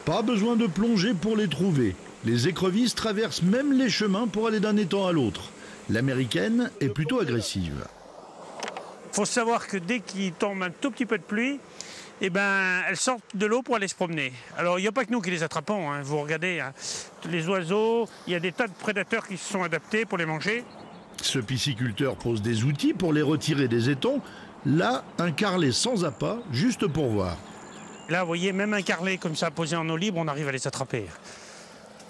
Pas besoin de plonger pour les trouver. Les écrevisses traversent même les chemins pour aller d'un étang à l'autre. L'américaine est plutôt agressive. Il faut savoir que dès qu'il tombe un tout petit peu de pluie, eh ben, elles sortent de l'eau pour aller se promener. Alors il n'y a pas que nous qui les attrapons, hein. Vous regardez, hein, les oiseaux, il y a des tas de prédateurs qui se sont adaptés pour les manger. Ce pisciculteur pose des outils pour les retirer des étangs. Là, un carrelet sans appât, juste pour voir. Là, vous voyez, même un carrelet comme ça posé en eau libre, on arrive à les attraper.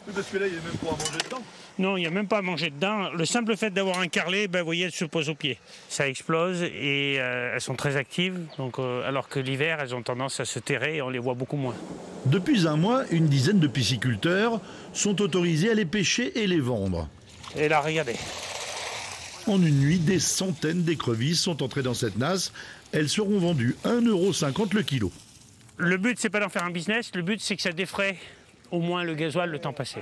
Oui, parce que là, il n'y a même pas à manger dedans. Non, il n'y a même pas à manger dedans. Le simple fait d'avoir un carrelet, ben, vous voyez, elles se posent au pied. Ça explose et elles sont très actives. Donc, alors que l'hiver, elles ont tendance à se terrer et on les voit beaucoup moins. Depuis un mois, une dizaine de pisciculteurs sont autorisés à les pêcher et les vendre. Et là, regardez. En une nuit, des centaines d'écrevisses sont entrées dans cette nasse. Elles seront vendues 1,50 € le kilo. Le but, c'est pas d'en faire un business. Le but, c'est que ça défraie au moins le gasoil le temps passé.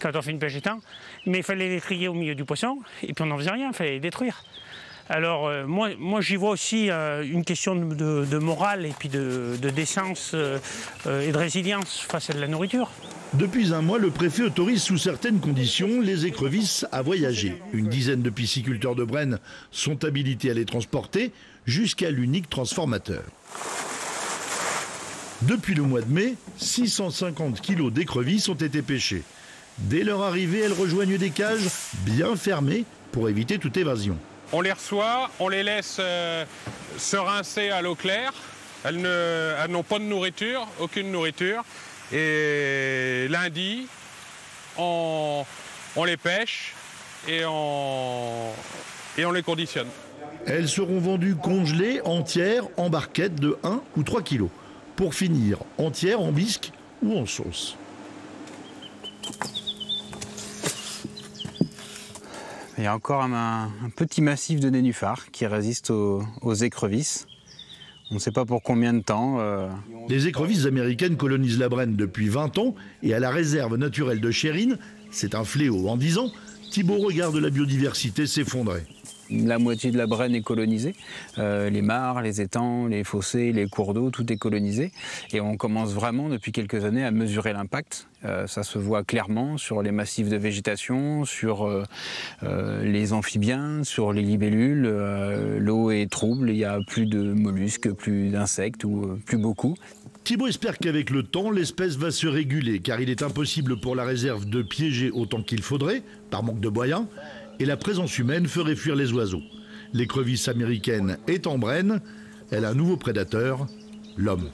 Quand on fait une pêche d'étang, mais il fallait les trier au milieu du poisson, et puis on n'en faisait rien, il fallait les détruire. Alors moi j'y vois aussi une question de morale et puis de décence et de résilience face à de la nourriture. Depuis un mois, le préfet autorise sous certaines conditions les écrevisses à voyager. Une dizaine de pisciculteurs de Brennes sont habilités à les transporter jusqu'à l'unique transformateur. Depuis le mois de mai, 650 kilos d'écrevisses ont été pêchées. Dès leur arrivée, elles rejoignent des cages bien fermées pour éviter toute évasion. On les reçoit, on les laisse se rincer à l'eau claire. Elles n'ont pas de nourriture, aucune nourriture. Et lundi, on les pêche et on les conditionne. Elles seront vendues congelées, entières, en barquettes de 1 ou 3 kilos. Pour finir, entières en bisque ou en sauce. Il y a encore un petit massif de nénuphars qui résiste aux écrevisses. On ne sait pas pour combien de temps. Les écrevisses américaines colonisent la Brenne depuis 20 ans et à la réserve naturelle de Chérine, c'est un fléau. En 10 ans, Thibault regarde la biodiversité s'effondrer. La moitié de la Brenne est colonisée. Les mares, les étangs, les fossés, les cours d'eau, tout est colonisé. Et on commence vraiment depuis quelques années à mesurer l'impact. Ça se voit clairement sur les massifs de végétation, sur les amphibiens, sur les libellules. L'eau est trouble, il n'y a plus de mollusques, plus d'insectes ou plus beaucoup. Thibault espère qu'avec le temps, l'espèce va se réguler, car il est impossible pour la réserve de piéger autant qu'il faudrait, par manque de moyens, et la présence humaine ferait fuir les oiseaux. L'écrevisse américaine est en Brenne, elle a un nouveau prédateur, l'homme.